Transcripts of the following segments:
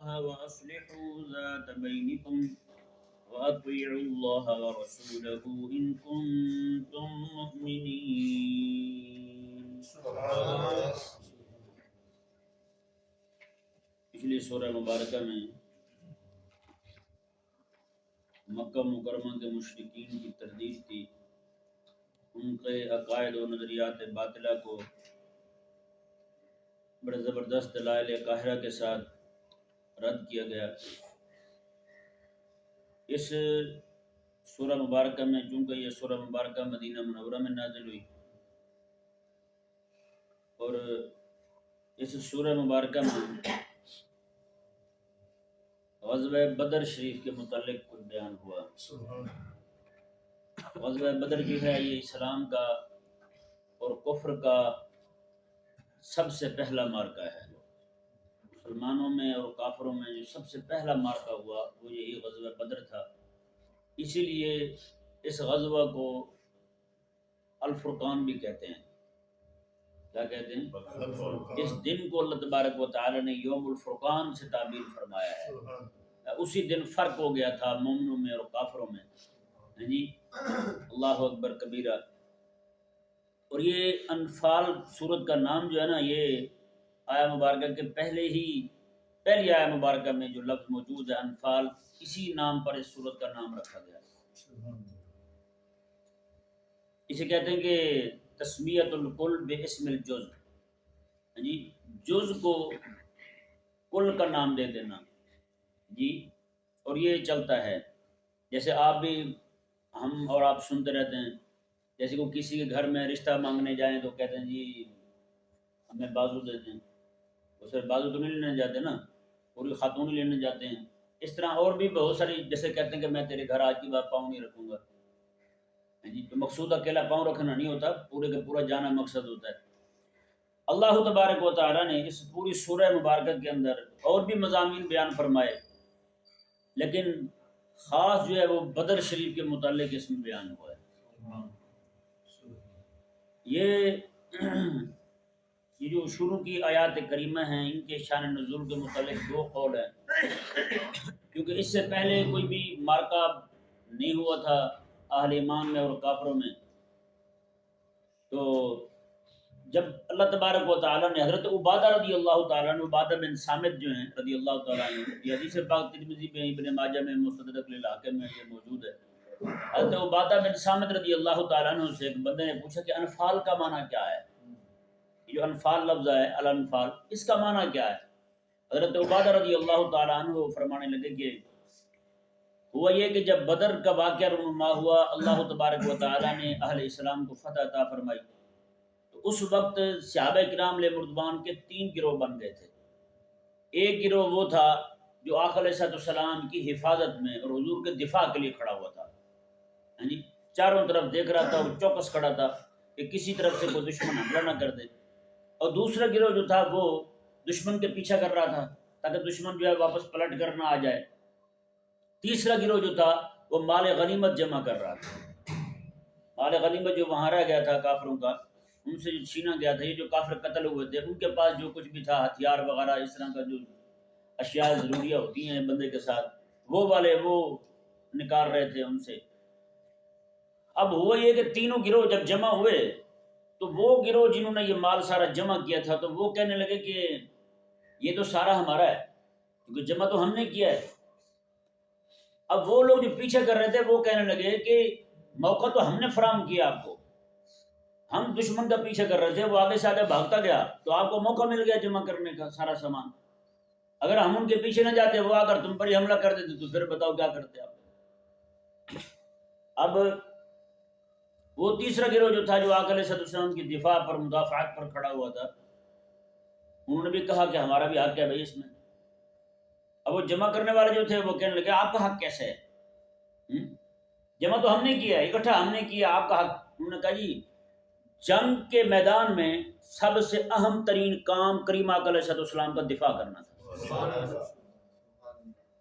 الله وأصلحوا ذات بينكم وأطيعوا الله ورسوله إن كنتم مؤمنين. پچھلی سورہ مبارکہ میں مکہ مکرمہ کے مشرکین کی تردید تھی، ان کے عقائد و نظریات باطلہ کو بڑے زبردست دلائل قاہرہ کے ساتھ رد کیا گیا۔ اس سورہ مبارکہ میں، چونکہ یہ سورہ مبارکہ مدینہ منورہ میں نازل ہوئی، اور اس سورہ مبارکہ میں غزوہ بدر شریف کے متعلق کچھ بیان ہوا۔ غزوہ بدر جو ہے یہ اسلام کا اور کفر کا سب سے پہلا معرکہ ہے۔ مسلمانوں میں اور کافروں میں جو سب سے پہلا معرکہ ہوا وہ یہی غزوہ بدر تھا۔ اسی لیے اس غزوہ کو الفرقان بھی کہتے ہیں۔ کیا کہتے ہیں؟ اس دن کو اللہ تبارک و تعالی نے یوم الفرقان سے تعبیر فرمایا ہے۔ اسی دن فرق ہو گیا تھا مومنوں میں اور کافروں میں۔ جی اللہ اکبر کبیرہ۔ اور یہ انفال سورت کا نام جو ہے نا، یہ آیا مبارکہ کے پہلی آیا مبارکہ میں جو لفظ موجود ہے انفال، اسی نام پر اس سورت کا نام رکھا گیا۔ اسے کہتے ہیں کہ تسمیت الکل باسم الجز، جی جز کو کل کا نام دے دینا جی۔ اور یہ چلتا ہے، جیسے آپ بھی، ہم اور آپ سنتے رہتے ہیں، جیسے کو کسی کے گھر میں رشتہ مانگنے جائیں تو کہتے ہیں جی ہمیں بازو دے دیں، وہ صرف بازو تو نہیں لینے جاتے نا، پوری خاتون ہی لینے جاتے ہیں۔ اس طرح اور بھی بہت ساری، جیسے کہتے ہیں کہ میں تیرے گھر آج کی بات پاؤں نہیں رکھوں گا جی، تو مقصود اکیلا پاؤں رکھنا نہیں ہوتا، پورے کا پورا جانا مقصد ہوتا ہے۔ اللہ تبارک و تعالی نے اس پوری سورہ مبارکہ کے اندر اور بھی مضامین بیان فرمائے، لیکن خاص جو ہے وہ بدر شریف کے متعلق اس میں بیان ہوا ہے۔ یہ جو شروع کی آیات کریمہ ہیں، ان کے شان نزول کے متعلق دو قول ہیں، کیونکہ اس سے پہلے کوئی بھی معرکہ نہیں ہوا تھا اہل ایمان میں اور کافروں میں۔ تو جب اللہ تبارک و تعالیٰ نے حضرت عبادہ رضی اللہ تعالیٰ عنہ، عبادہ بن صامت جو ہیں رضی اللہ تعالیٰ عنہ، یہ حدیث پاک ترمذی میں، ابن ماجہ میں، مستدرک للحاکم میں یہ موجود ہے۔ حضرت عبادہ بن صامت رضی اللہ تعالیٰ عنہ سے ایک بندے نے پوچھا کہ انفال کا معنی کیا ہے؟ یہ جو انفال لفظ ہے، الانفال، اس کا معنی کیا ہے؟ حضرت عبادہ رضی اللہ تعالیٰ عنہ فرمانے لگے کہ ہوا یہ کہ جب بدر کا واقعہ رونما ہوا، اللہ تبارک و تعالیٰ نے اہل اسلام کو فتح عطا فرمائی، تو اس وقت صحابہ کرام علیہ مردوان کے 3 گروہ بن گئے تھے۔ ایک گروہ وہ تھا جو آقا علیہ السلام کی حفاظت میں اور حضور کے دفاع کے لیے کھڑا ہوا تھا، یعنی چاروں طرف دیکھ رہا تھا، وہ چوکس کھڑا تھا کہ کسی طرف سے کوئی دشمن حملہ نہ کر دے۔ اور دوسرا گروہ جو تھا وہ دشمن کے پیچھا کر رہا تھا تاکہ دشمن جو ہے واپس پلٹ کر نہ آ جائے۔ تیسرا گروہ جو تھا وہ مال غنیمت جمع کر رہا تھا، مال غنیمت جو وہاں رہ گیا تھا کافروں کا، ان سے جو چھینا گیا تھا، یہ جو کافر قتل ہوئے تھے ان کے پاس جو کچھ بھی تھا، ہتھیار وغیرہ اس طرح کا جو اشیاء ضروریہ ہوتی ہیں بندے کے ساتھ، وہ والے وہ نکال رہے تھے ان سے۔ اب ہوا یہ کہ تینوں گروہ جب جمع ہوئے تو وہ گروہ جنہوں نے یہ مال سارا جمع کیا تھا تو وہ کہنے لگے کہ یہ تو سارا ہمارا ہے، کیونکہ جمع تو ہم نے کیا ہے۔ اب وہ لوگ جو پیچھے کر رہے تھے وہ کہنے لگے کہ موقع تو ہم نے فراہم کیا آپ کو، ہم دشمن کا پیچھے کر رہے تھے، وہ آگے سے آگے بھاگتا گیا تو آپ کو موقع مل گیا جمع کرنے کا سارا سامان۔ اگر ہم ان کے پیچھے نہ جاتے، وہ اگر تم پر ہی حملہ کر دیتے تو پھر بتاؤ کیا کرتے آپ۔ اب وہ تیسرا گروہ جو تھا جو آقا علیہ السلام کی دفاع پر، مدافعات پر کھڑا ہوا تھا، انہوں نے بھی کہا کہ ہمارا بھی حق ہے بھائی اس میں۔ اب وہ جمع کرنے والے جو تھے وہ کہنے لگے آپ کا حق کیسے ہے؟ جمع تو ہم نے کیا، اکٹھا ہم نے کیا، آپ کا حق؟ انہوں نے کہا جی جنگ کے میدان میں سب سے اہم ترین کام کریم آقا علیہ السلام کا دفاع کرنا تھا۔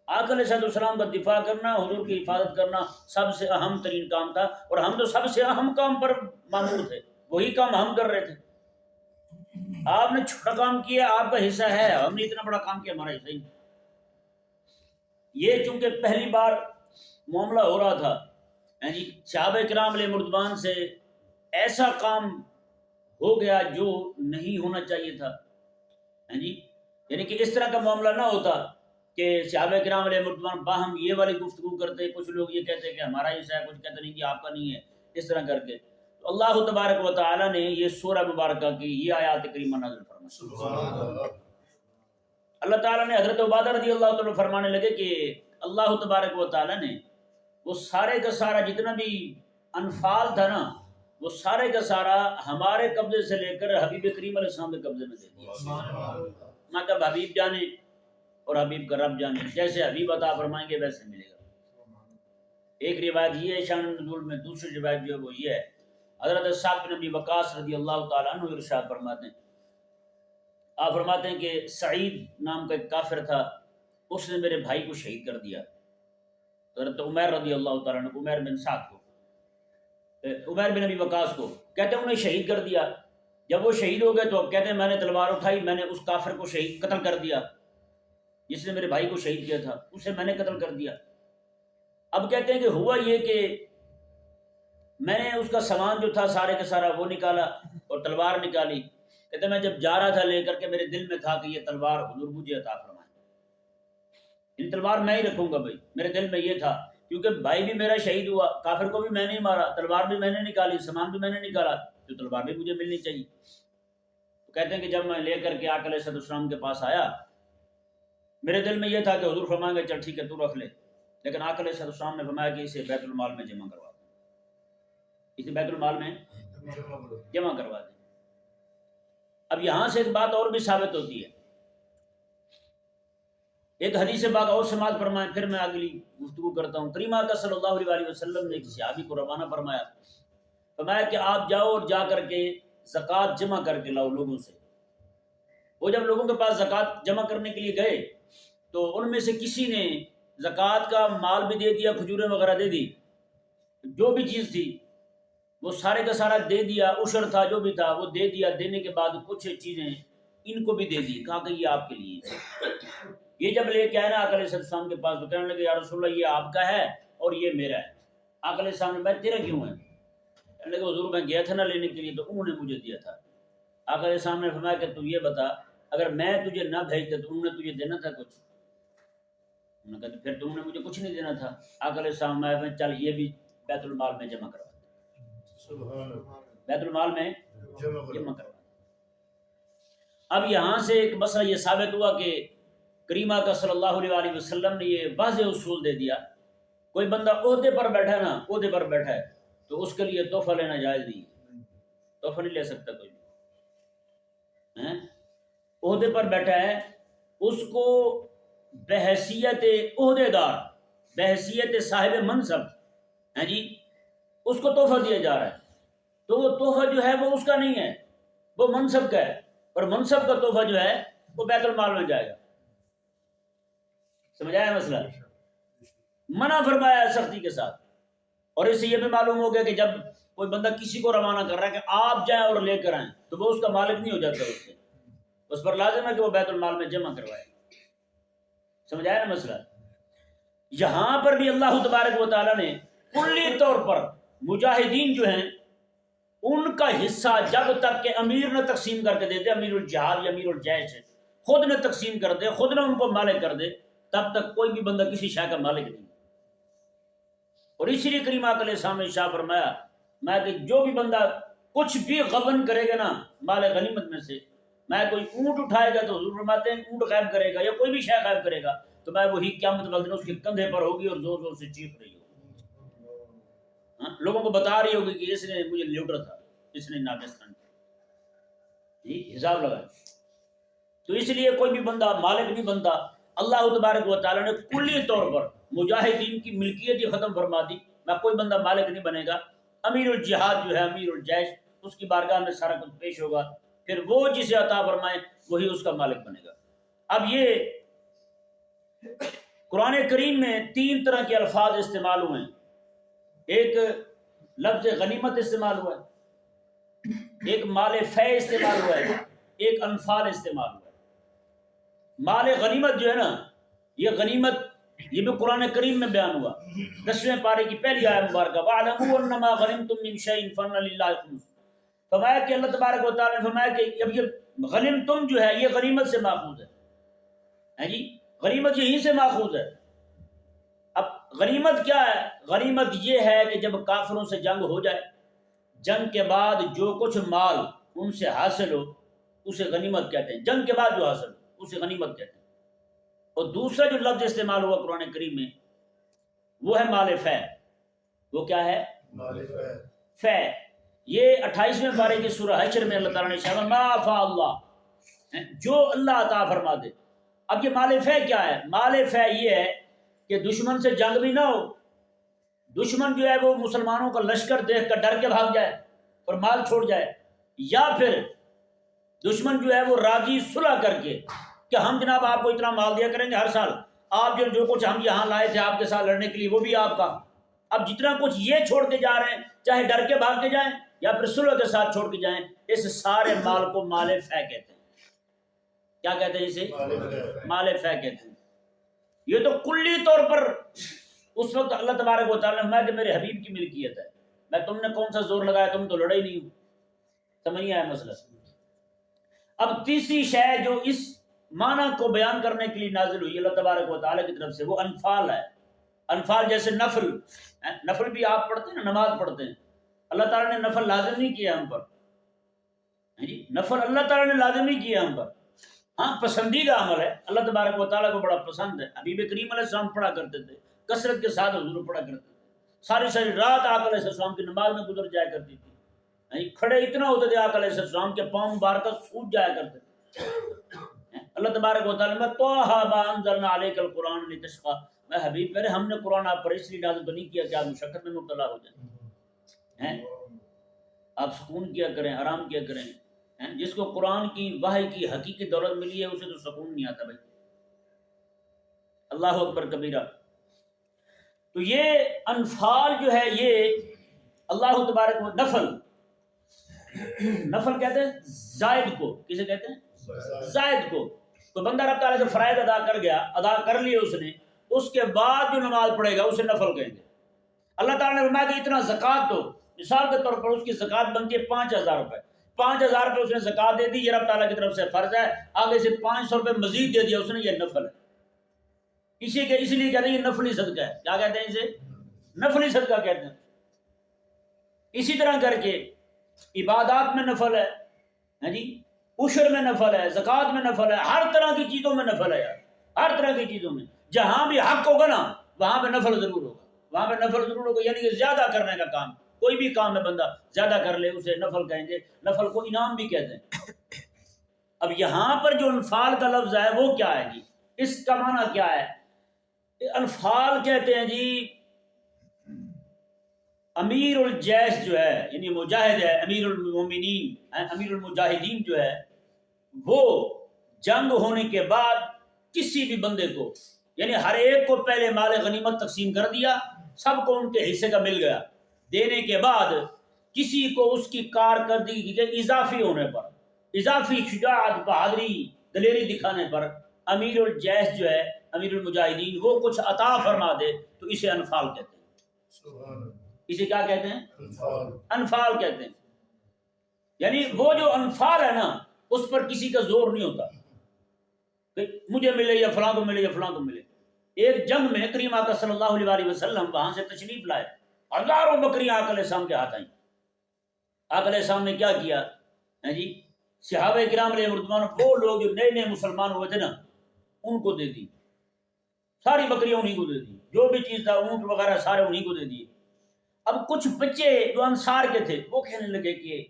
آقا علیہ السلام کا دفاع کرنا، حضور کی حفاظت کرنا سب سے اہم ترین کام تھا، اور ہم تو سب سے اہم کام پر مامور تھے، وہی کام ہم کر رہے تھے۔ آپ نے چھوٹا کام کیا، آپ کا حصہ ہے، ہم نے اتنا بڑا کام کیا، ہمارا حصہ ہی نہیں۔ یہ چونکہ پہلی بار معاملہ ہو رہا تھا، جی صحابہ کرام علیہ مردوان سے ایسا کام ہو گیا جو نہیں ہونا چاہیے تھا، جی یعنی کہ اس طرح کا معاملہ نہ ہوتا کہ صحابہ کرام علیہ مردوان باہم یہ والی گفتگو کرتے، کچھ لوگ یہ کہتے کہ ہمارا حصہ ہے، کچھ کہتے نہیں کہ آپ کا نہیں ہے، اس طرح کر کے تو اللہ تبارک و تعالی نے یہ سورہ مبارکہ کی یہ آیات کریمہ نازل فرمائی۔ اللہ تعالیٰ نے حضرت عبادہ رضی اللہ تعالیٰ فرمانے لگے کہ اللہ تبارک و تعالیٰ نے وہ سارے کا سارا جتنا بھی انفال تھا نا، وہ سارے کا سارا ہمارے قبضے سے لے کر حبیب کریم علیہ السلام کے قبضے میں دے دیا۔ مطلب حبیب جانے اور حبیب کا رب جانے، جیسے حبیب عطا فرمائیں گے ویسے ملے گا۔ ایک روایت یہ ہے شان نزول میں، دوسری روایت جو ہے وہ یہ ہے، حضرت سعد بن ابی وقاص رضی اللہ تعالیٰ عنہ ارشاد فرماتے ہیں، آپ فرماتے ہیں کہ سعید نام کا ایک کافر تھا، اس نے میرے بھائی کو شہید کر دیا، حضرت عمیر رضی اللہ تعالیٰ عنہ، عمیر بن سعد کو، عمیر بن ابی وقاص کو کہتے ہیں انہیں شہید کر دیا۔ جب وہ شہید ہو گئے تو اب کہتے ہیں میں نے تلوار اٹھائی، میں نے اس کافر کو شہید قتل کر دیا، جس نے میرے بھائی کو شہید کیا تھا اسے میں نے قتل کر دیا۔ اب کہتے ہیں کہ ہوا یہ کہ میں نے اس کا سامان جو تھا سارے کا سارا وہ نکالا اور تلوار نکالی، کہتے ہیں میں جب جا رہا تھا لے کر کے میرے دل میں تھا کہ یہ تلوار حضور مجھے عطا فرمائے، ان تلوار میں ہی رکھوں گا بھائی، میرے دل میں یہ تھا کیونکہ بھائی بھی میرا شہید ہوا، کافر کو بھی میں نے مارا، تلوار بھی میں نے نکالی، سامان بھی میں نے نکالا، تو تلوار بھی مجھے ملنی چاہیے۔ تو کہتے ہیں کہ جب میں لے کر کے آقا علیہ السلام کے پاس آیا، میرے دل میں یہ تھا کہ حضور فرمائیں گے چل ٹھیک ہے تو رکھ لے، لیکن آقا علیہ السلام نے فرمایا کہ اسے بیت المال میں جمع کروا دیں، اسے بیت المال میں جمع کروا دیں۔ اب یہاں سے ایک بات اور بھی ثابت ہوتی ہے، ایک حدیث بات اور سماعت فرمائیں، پھر میں اگلی گفتگو کرتا ہوں۔ کریم آقا صلی اللہ علیہ وسلم نے ایک صحابی کو روانہ فرمایا کہ آپ جاؤ اور جا کر کے زکوٰۃ جمع کر کے لاؤ لوگوں سے۔ وہ جب لوگوں کے پاس زکوٰۃ جمع کرنے کے لیے گئے تو ان میں سے کسی نے زکوٰۃ کا مال بھی دے دیا، کھجوریں وغیرہ دے دی، جو بھی چیز تھی وہ سارے کا سارا دے دیا، عشر تھا جو بھی تھا وہ دے دیا۔ دینے کے بعد کچھ چیزیں ان کو بھی دے دی، کہا کہ یہ آپ کے لیے۔ یہ جب لے کے آئے نا آقا علیہ السلام کے پاس تو کہنے لگے یا رسول اللہ یہ آپ کا ہے اور یہ میرا ہے۔ آقا علیہ السلام نے بھائی تیرا کیوں ہے؟ کہنے لگے حضور میں گیا تھا نا لینے کے لیے تو انہوں نے مجھے دیا تھا۔ آقا علیہ السلام نے فرمایا کہ تو یہ بتا اگر میں تجھے نہ بھیجتے تو انہوں نے تجھے دینا تھا کچھ؟ انہوں نے کہا پھر تم نے مجھے کچھ نہیں دینا تھا۔ آقا علیہ السلام نے چل یہ بھی بیت المال میں جمع کروا دے، بیت المال میں جمع کروا دے۔ اب یہاں سے ایک مسئلہ یہ ثابت ہوا کہ کریمہ کا صلی اللہ علیہ وسلم نے یہ واضح اصول دے دیا، کوئی بندہ عہدے پر بیٹھا نا، عہدے پر بیٹھا ہے تو اس کے لیے تحفہ لینا جائز نہیں ہے، تحفہ نہیں لے سکتا کوئی بھی۔ عہدے پر بیٹھا ہے اس کو بحیثیت عہدے دار، بحیثیت صاحب منصب جی اس کو تحفہ دیا جا رہا ہے، تو وہ تحفہ جو ہے وہ اس کا نہیں ہے، وہ منصب کا ہے، اور منصب کا تحفہ جو ہے وہ بیت المال میں جائے گا۔ سمجھ آیا مسئلہ؟ منع فرمایا ہے سختی کے ساتھ۔ اور اس سے یہ بھی معلوم ہو گیا کہ جب کوئی بندہ کسی کو روانہ کر رہا ہے کہ آپ جائیں اور لے کر آئیں تو وہ اس کا مالک نہیں ہو جاتا، اس سے اس پر لازم ہے کہ وہ بیت المال میں جمع کروائے۔ سمجھ آیا نا مسئلہ؟ یہاں پر بھی اللہ تبارک و تعالیٰ نے کلی طور پر مجاہدین جو ہیں ان کا حصہ جب تک کہ امیر نہ تقسیم کر کے دے دے، امیر الجہاد یا امیر الجیش خود نہ تقسیم کر دے، خود نہ ان کو مالک کر دے، تب تک کوئی بھی بندہ کسی شے کا مالک نہیں۔ اور اسی لیے کریم آقا علیہ السلام نے ارشاد فرمایا میں کہ جو بھی بندہ کچھ بھی غبن کرے گا نا مال غنیمت میں سے، میں کوئی اونٹ اٹھائے گا تو حضور فرماتے ہیں اونٹ غائب کرے گا، یا کوئی بھی شے غائب کرے گا تو میں وہی قیامت والے دن اس کے کندھے پر ہوگی اور زور زور سے چیخ رہی ہوگی، لوگوں کو بتا رہی ہوگی کہ اس نے مجھے لوٹا تھا، اس نے ناقصان جی حساب لگا۔ تو اس لیے کوئی بھی بندہ مالک نہیں بنتا۔ اللہ تبارک و تعالیٰ نے کلی طور پر مجاہدین کی ملکیت ہی ختم فرما دی، میں کوئی بندہ مالک نہیں بنے گا۔ امیر الجہاد جو ہے، امیر الجیش، اس کی بارگاہ میں سارا کچھ پیش ہوگا، پھر وہ جسے عطا فرمائے وہی اس کا مالک بنے گا۔ اب یہ قرآن کریم میں 3 طرح کے الفاظ استعمال ہوئے ہیں، ایک لفظ غنیمت استعمال ہوا ہے، ایک مال فے استعمال ہوا ہے، ایک انفال استعمال ہوا ہے۔ مال غنیمت جو ہے نا، یہ غنیمت یہ بھی قرآن کریم میں بیان ہوا 10ویں پارے کی پہلی آیت مبارکہ وَاعْلَمُوا أَنَّمَا غَنِمْتُم مِّن شَيْءٍ فَأَنَّ لِلَّهِ خُمُسَهُ، فرمایا کہ اللہ تبارک و تعالیٰ نے فرمایا کہ اب یہ غنیمتم جو ہے یہ غنیمت سے ماخوذ ہے جی، غنیمت یہیں سے ماخوذ ہے۔ اب غنیمت کیا ہے؟ غنیمت یہ ہے کہ جب کافروں سے جنگ ہو جائے، جنگ کے بعد جو کچھ مال ان سے حاصل ہو اسے غنیمت کہتے ہیں، جنگ کے بعد جو حاصل ہو اسے غنیمت کہتے ہیں۔ اور دوسرا جو لفظ استعمال ہوا قرآن کریم میں وہ ہے مال فے۔ وہ کیا ہے؟ مال فے۔ یہ 28ویں پارے کی سورہ حشر میں اللہ تعالیٰ نے شاہ ما افاء اللہ، جو اللہ عطا فرما دے۔ اب یہ مال فے کیا ہے؟ مال فے یہ ہے کہ دشمن سے جنگ بھی نہ ہو، دشمن جو ہے وہ مسلمانوں کا لشکر دیکھ کر ڈر کے بھاگ جائے اور مال چھوڑ جائے، یا پھر دشمن جو ہے وہ راضی صلح کر کے کہ ہم جناب آپ کو اتنا مال دیا کریں گے ہر سال، آپ جو کچھ ہم یہاں لائے تھے آپ کے ساتھ لڑنے کے لیے وہ بھی آپ کا، اب جتنا کچھ یہ چھوڑ کے جا رہے ہیں چاہے ڈر کے بھاگ کے جائیں یا پھر صلح کے ساتھ چھوڑ کے جائیں، اس سارے مال کو مال فے کہتے ہیں۔ کیا کہتے ہیں اسے؟ مال فے کہتے ہیں۔ یہ تو کلی طور پر اس وقت اللہ تبارک و تعالیٰ نے فرمایا کہ میرے حبیب کی ملکیت ہے، میں تم نے کون سا زور لگایا، تم تو لڑے ہی نہیں ہو۔ سمجھ نہیں آیا مسئلہ؟ اب تیسری شے جو اس معنی کو بیان کرنے کے لیے نازل ہوئی اللہ تبارک و تعالیٰ کی طرف سے وہ انفال ہے۔ انفال جیسے نفل، نفل بھی آپ پڑھتے ہیں نا، نماز پڑھتے ہیں، اللہ تعالیٰ نے نفل لازم نہیں کیا ہم پر جی، نفل اللہ تعالیٰ نے لازم نہیں کیا ہم پر، ہاں پسندیدہ عمل ہے، اللہ تبارک و تعالیٰ کو بڑا پسند ہے۔ حبیب کریم علیہ السلام پڑھا کرتے تھے، کثرت کے ساتھ حضور پڑھا کرتے تھے، ساری ساری رات آقا علیہ السلام کی نماز میں گزر جایا کرتی تھی، کھڑے اتنا ہوتے تھے آقا علیہ السلام کے پاؤں مبارکہ سوج جایا کرتے تھے۔ اللہ تبارک و تعالیٰ نے طٰہٰ مَا أَنزَلْنَا عَلَيْكَ الْقُرْآنَ لِتَشْقَىٰ، میں حبیب میرے ہم نے قرآن آپ پر اس لیے نازل نہیں کیا کہ آپ مشقت میں مبتلا ہو جائیں، آپ سکون کیا کریں، آرام کیا کریں۔ جس کو قرآن کی وحی کی حقیقی دولت ملی ہے اسے تو سکون نہیں آتا بھائی۔ اللہ اکبر کبیرہ۔ تو یہ انفال جو ہے یہ اللہ تبارک و نفل، نفل کہتے ہیں زائد کو، کسے کہتے ہیں؟ زائد کو۔ تو بندہ رب تعالیٰ سے فرائض ادا کر گیا، ادا کر لیے اس نے، اس کے بعد جو نماز پڑھے گا اسے نفل کہیں گے۔ اللہ تعالیٰ نے فرمایا کہ اتنا زکوٰۃ دو، مثال کے طور پر اس کی زکوٰۃ بنتی ہے 5000 روپے، 5000 روپے اس نے زکوٰۃ دے دی، یہ رب تعالیٰ کی طرف سے فرض ہے، آگے سے 500 روپے مزید دے دیا اس نے، یہ نفل ہے۔ اس لیے کہتے ہیں یہ نفلی صدقہ ہے۔ کیا کہتے ہیں اسے؟ نفلی صدقہ کہتے ہیں۔ اسی طرح کر کے عبادات میں نفل ہے جی، عشر میں نفل ہے، زکوٰۃ میں نفل ہے، ہر طرح کی چیزوں میں نفل ہے یار، ہر طرح کی چیزوں میں جہاں بھی حق ہوگا نا وہاں پہ نفل ضرور ہوگا، وہاں پہ نفل ضرور ہوگا، یعنی کہ زیادہ کرنے کا کام، کوئی بھی کام میں بندہ زیادہ کر لے اسے نفل کہیں گے، نفل کو انعام بھی کہتے ہیں۔ اب یہاں پر جو انفال کا لفظ ہے وہ کیا ہے جی؟ اس کا معنی کیا ہے؟ انفال کہتے ہیں جی امیر الجیش جو ہے، یعنی مجاہد ہے، امیر المومنین، امیر المجاہدین جو ہے، وہ جنگ ہونے کے بعد کسی بھی بندے کو، یعنی ہر ایک کو پہلے مال غنیمت تقسیم کر دیا، سب کو ان کے حصے کا مل گیا، دینے کے بعد کسی کو اس کی کارکردگی کے اضافی ہونے پر، اضافی شجاعت، بہادری، دلیری دکھانے پر امیر الجیش جو ہے، امیر المجاہدین، وہ کچھ عطا فرما دے تو اسے انفال کہتے ہیں۔ اسے کیا کہتے ہیں؟ انفال کہتے ہیں۔ یعنی وہ جو انفال ہے نا اس پر کسی کا زور نہیں ہوتا کہ مجھے ملے یا فلاں کو ملے یا فلاں کو ملے۔ ایک جنگ میں کریم آقا صلی اللہ علیہ وسلم وہاں سے تشریف لائے، ہزاروں بکریاں آقا علیہ السلام کے ہاتھ آئیں۔ آقا علیہ السلام نے کیا کیا جی؟ صحابہ کرام علیہ رضوان، وہ لوگ جو نئے نئے مسلمان ہوئے تھے نا ان کو دے دی، ساری بکریاں انہیں کو دے دی، جو بھی چیز تھا اونٹ وغیرہ سارے انہیں کو دے دیے۔ اب کچھ بچے جو انصار کے تھے وہ کہنے لگے کہ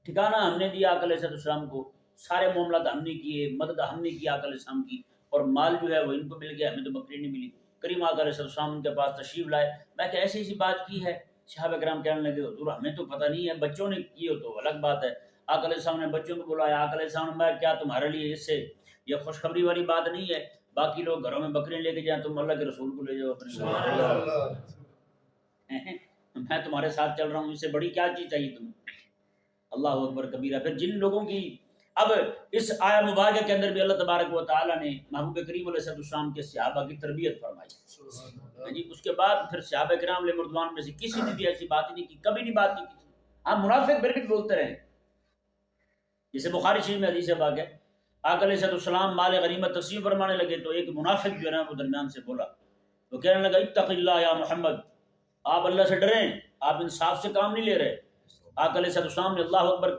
ٹھکانہ ہم نے دیا آقا علیہ السلام کو، سارے معاملات ہم نے کیے، مدد ہم نے کی آقا علیہ السلام کی، اور مال جو ہے وہ ان کو مل گیا، ہمیں تو بکری نہیں ملی۔ کریم آقا علیہ السلام ان کے پاس تشریف لائے، میں کہ ایسی ایسی بات کی ہے؟ صحابہ کرام کہنے لگے حضور ہمیں تو پتہ نہیں ہے، بچوں نے کی ہو تو الگ بات ہے۔ آقا علیہ السلام نے بچوں کو بلایا، آقا علیہ السلام نے میں کیا تمہارے لیے اس سے یہ خوشخبری والی بات نہیں ہے، باقی لوگ گھروں میں بکریاں لے کے جائیں، تم اللہ کے رسول کو لے جاؤ اپنے، میں تمہارے ساتھ چل رہا ہوں، اس سے بڑی کیا چیز چاہیے تمہیں؟ اللہ اکبر کبیرہ۔ پھر جن لوگوں کی اب اس آیا مبارکہ کے اندر بھی اللہ تبارک و تعالیٰ نے محبوب کریم علیہ السلام کے صحابہ کی تربیت فرمائی جی. اس کے بعد پھر صحابہ کرام علیہ رضوان میں سے کسی نے بھی ایسی بات ہی نہیں کی، کبھی نہیں بات کی کسی نے. ہاں منافق پھر بھی بولتے رہے، جیسے بخاری شریف میں حدیث پاک ہے آقا علیہ السلام مال غنیمت تقسیم فرمانے لگے تو ایک منافق جو ہے نا وہ درمیان سے بولا، وہ کہنے لگا اتق اللہ یا محمد، آپ اللہ سے ڈریں، آپ انصاف سے کام نہیں لے رہے. آقا علیہ السلام نے اللہ اکبر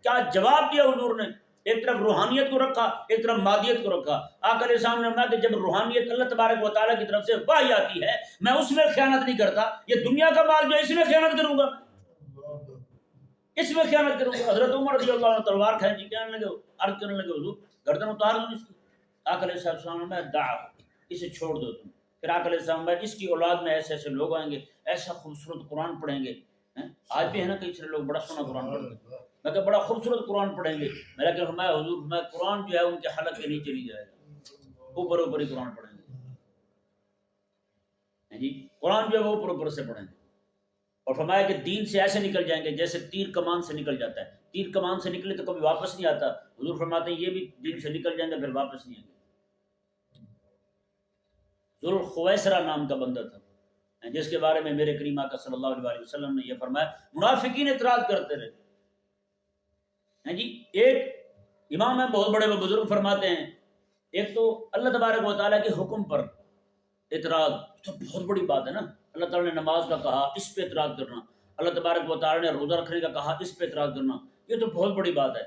کیا جواب دیا حضور نے. ایک طرف روحانیت کو رکھا، ایک طرف مادیت کو رکھا. آقا علیہ السلام نے فرمایا کہ جب روحانیت اللہ تبارک و تعالیٰ کی طرف سے وحی آتی ہے میں اس میں خیانت نہیں کرتا، یہ دنیا کا مال جو ہے اس میں خیانت کروں گا، اس میں خیانت کروں گا. حضرت عمر رضی اللہ عنہ تلوار کھینچی کہنے لگے، عرض کرنے لگے حضور گردن اتار دوں اس کی. آقا علیہ السلام نے دعا، اسے چھوڑ دو تم. پھر آقا علیہ السلام اس کی اولاد میں ایسے ایسے لوگ آئیں گے، ایسا خوبصورت قرآن پڑھیں گے. آج بھی ہے نا کئی سارے لوگ بڑا سونا قرآن پڑھتے ہیں، میں کہ بڑا خوبصورت قرآن پڑھیں گے. میں کہ فرمایا حضور میں قرآن جو ہے ان کے حلق کے نیچے نہیں جائے گا، اوپر اوپر ہی قرآن پڑھیں گے جی. قرآن جو ہے وہ اوپر اوپر سے پڑھیں گے. اور فرمایا کہ دین سے ایسے نکل جائیں گے جیسے تیر کمان سے نکل جاتا ہے. تیر کمان سے نکلے تو کبھی واپس نہیں آتا، حضور فرماتے ہیں یہ بھی دین سے نکل جائیں گے پھر واپس نہیں آئیں گے. ذوالخویسرہ نام کا بندہ تھا جس کے بارے میں میرے کریم آقا صلی اللہ علیہ وسلم نے یہ فرمایا. منافقین اعتراض کرتے رہے جی. ایک امام ہے بہت بڑے بزرگ فرماتے ہیں ایک تو اللہ تبارک و تعالیٰ کے حکم پر اعتراض تو بہت بڑی بات ہے نا. اللہ تعالیٰ نے نماز کا کہا اس پہ اعتراض کرنا، اللہ تبارک و تعالیٰ نے روزہ رکھنے کا کہا اس پہ اعتراض کرنا، یہ تو بہت بڑی بات ہے.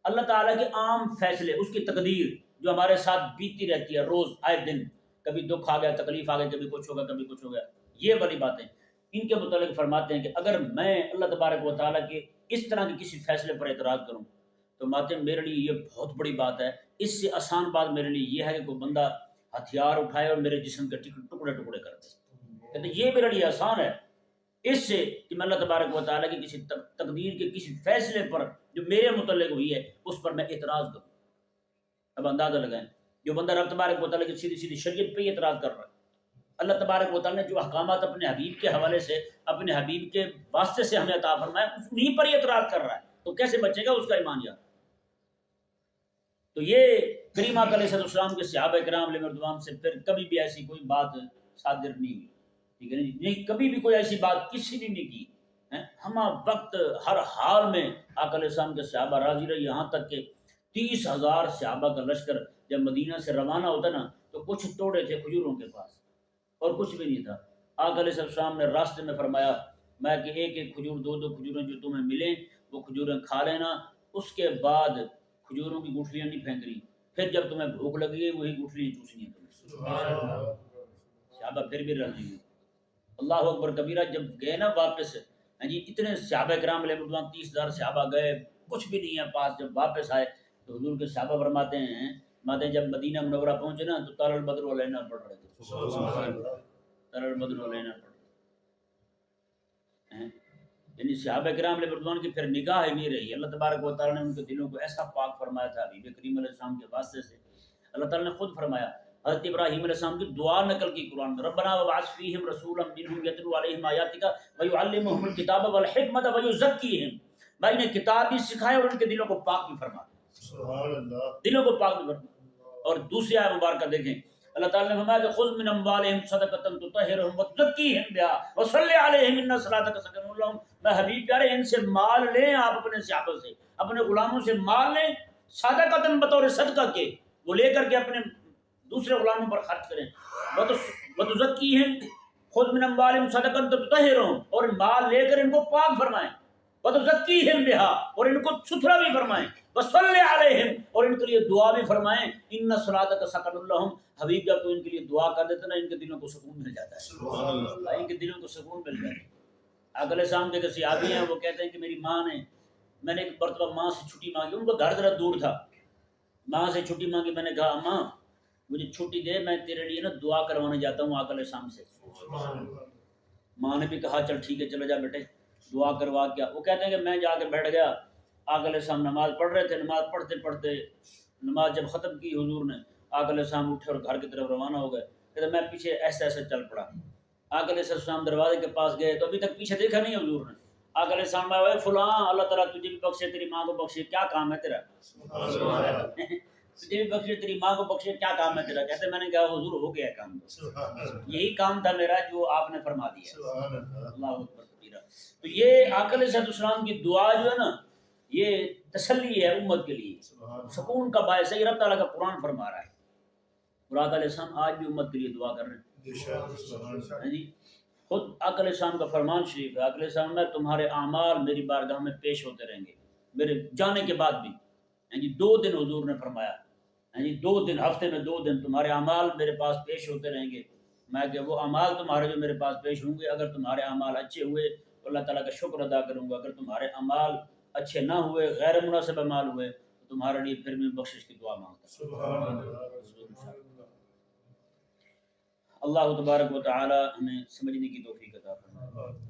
اللہ تعالیٰ کے عام فیصلے، اس کی تقدیر جو ہمارے ساتھ بیتتی رہتی ہے روز آئے دن، کبھی دکھ آ گیا، تکلیف آ گئی، کبھی کچھ ہوگا کبھی کچھ ہو گیا، یہ والی باتیں ان کے متعلق فرماتے ہیں کہ اگر میں اللہ تبارک و تعالیٰ کے اس طرح کے کسی فیصلے پر اعتراض کروں تو ماتے میرے لیے یہ بہت بڑی بات ہے. اس سے آسان بات میرے لیے یہ ہے کہ کوئی بندہ ہتھیار اٹھائے اور میرے جسم کے ٹکڑے ٹکڑے کر دے. کہتے یہ میرے لیے آسان ہے اس سے کہ میں اللہ تبارک و تعالیٰ کی کسی تقدیر کے کسی فیصلے پر جو میرے متعلق ہوئی ہے اس پر میں اعتراض کروں. اب اندازہ لگائیں جو بندہ رب تبارک و تعالیٰ کی سیدھی سیدھی شریعت پہ ہی اعتراض کر رہا ہے، اللہ تبارک و تعالیٰ نے جو احکامات اپنے حبیب کے حوالے سے اپنے حبیب کے واسطے سے ہمیں عطا فرمایا انہیں پر ہی اعتراض کر رہا ہے، تو کیسے بچے گا اس کا ایمان یار. تو یہ کریم آقا علیہ السلام کے صحابہ کرام علیہ رضوان سے پھر کبھی بھی ایسی کوئی بات صادر نہیں ہوئی، ٹھیک ہے نہیں، کبھی بھی کوئی ایسی بات کسی نے نہیں کی. ہم وقت ہر حال میں آقا علیہ السلام کے صحابہ راضی رہے، یہاں تک کہ 30,000 صحابہ کا لشکر جب مدینہ سے روانہ ہوتا نا تو کچھ توڑے تھے کھجوروں کے پاس اور کچھ بھی نہیں تھا. آقا علیہ السلام نے راستے میں فرمایا میں کہ ایک ایک کھجور دو کھجوریں جو تمہیں ملیں وہ کھجوریں کھا لینا، اس کے بعد کھجوروں کی گٹھلیاں نہیں پھینک رہی، پھر جب تمہیں بھوک لگی وہی گٹھلیاں چوسنی ہے. صحابہ پھر بھی راضی ہوئے. اللہ اکبر کبیرہ. جب گئے نا واپس جی اتنے صحابہ کرام علیہ رضوان 30,000 صحابہ گئے کچھ بھی نہیں ہے پاس، جب واپس آئے تو حضور کے صحابہ فرماتے ہیں جب مدینہ منورہ پہنچے نا تو طلع البدر علینا پڑھ رہے تھے، طلع البدر علینا پڑھ رہے ہیں. یعنی صحابہ کرام علیہ رضوان کی پھر نگاہ نہیں رہی. اللہ تبارک و تعالیٰ نے ان کے دلوں کو ایسا پاک فرمایا تھا حبیب کریم علیہ السلام کے واسطے سے. اللہ تعالیٰ نے خود فرمایا، حضرت ابراہیم علیہ السلام کی دعا نقل کی قرآن میں، ربنا وابعث فیہم رسولا منہم یتلو علیہم آیاتک ویعلمہم الکتاب والحکمۃ ویزکیہم. بھائی نے کتاب بھی سکھائے اور ان کے دلوں کو پاک بھی فرما، سبحان اللہ، دلوں کو پاک بھی فرما. اور دوسری آیت مبارکہ دیکھیں، اللہ تعالیٰ نے فرمایا کہ خذ من اموالہم صدقۃ تطہرہم وتزکیہم بہا وصلی علیہم ان صلاتک سکن لہم. میں حبیب پیارے ان سے مال لیں، آپ اپنے صحابہ سے اپنے غلاموں سے مال لیں صدقۃ بطور صدقہ کے، وہ لے کر کے اپنے دوسرے غلاموں پر خرچ کریں. وتزکیہم، خذ من اموالہم صدقۃ تطہرہم، اور مال لے کر ان کو پاک فرمائیں، وتزکیہم بہا، اور ان کو ستھرا بھی فرمائیں، وصلی علیہم، اور ان کے لیے دعا بھی فرمائیں، ان صلاتک سکن لہم. حبیب جب تو ان کے لیے دعا کر دیتے نا ان کے دلوں کو سکون مل جاتا ہے، سبحان اللہ، ان کے دلوں کو سکون مل جاتا ہے. اگلے شام کے صحابی ہیں وہ کہتے ہیں کہ میری ماں نے، میں نے ایک مرتبہ ماں سے چھٹی مانگی، ان کو گھر ذرا دور تھا، ماں سے چھٹی مانگی، میں نے کہا اماں مجھے چھٹی دے، میں تیرے لیے نا دعا کروانے جاتا ہوں آقا علیہ السلام سے. ماں نے بھی کہا چل ٹھیک ہے چلو جا بیٹے دعا کروا کیا. وہ کہتے ہیں کہ میں جا کے بیٹھ گیا، آقا علیہ السلام نماز پڑھ رہے تھے، نماز پڑھتے پڑھتے نماز جب ختم کی حضور نے، آقا علیہ السلام اٹھے اور گھر کی طرف روانہ ہو گئے. کہتے میں پیچھے ایسے ایسے چل پڑا. آقا علیہ السلام دروازے کے پاس گئے تو ابھی تک پیچھے دیکھا نہیں حضور نے. آقا علیہ السلام اے فلاں اللہ تعالیٰ تجھے بھی بخشے تیری ماں کو بخشے، کیا کام ہے تیرا؟ تجھے بھی بخشے تیری ماں کو بخشے، کیا کام ہے تیرا؟ کہتے میں نے کہا حضور ہو گیا کام، یہی کام تھا میرا جو آپ نے فرما دیا۔ اللہ اکبر کبیرہ۔ تو یہ آقا علیہ السلام کی دعا جو ہے نا یہ تسلی ہے امت کے لیے، سکون کا باعث ہے۔ یہ رب تعالیٰ کا قرآن فرما رہا ہے اور آقا علیہ السلام آج بھی امت کے لیے دعا کر رہے ہیں جی۔ خود آقا علیہ السلام کا فرمان شریف ہے، آقا علیہ السلام میں تمہارے اعمال میری بارگاہ میں پیش ہوتے رہیں گے میرے جانے کے بعد بھی جی۔ 2 دن حضور نے فرمایا جی، 2 دن، ہفتے میں 2 دن تمہارے اعمال میرے پاس پیش ہوتے رہیں گے۔ میں کہ وہ اعمال تمہارے جو میرے پاس پیش ہوں گے، اگر تمہارے اعمال اچھے ہوئے تو اللہ تعالیٰ کا شکر ادا کروں گا، اگر تمہارے اعمال اچھے نہ ہوئے، غیر مناسب اعمال ہوئے تو تمہارے لیے پھر میں بخشش کی دعا مانگتا ہوں۔ اللہ تبارک و تعالی ہمیں سمجھنے کی توفیق عطا فرمائے۔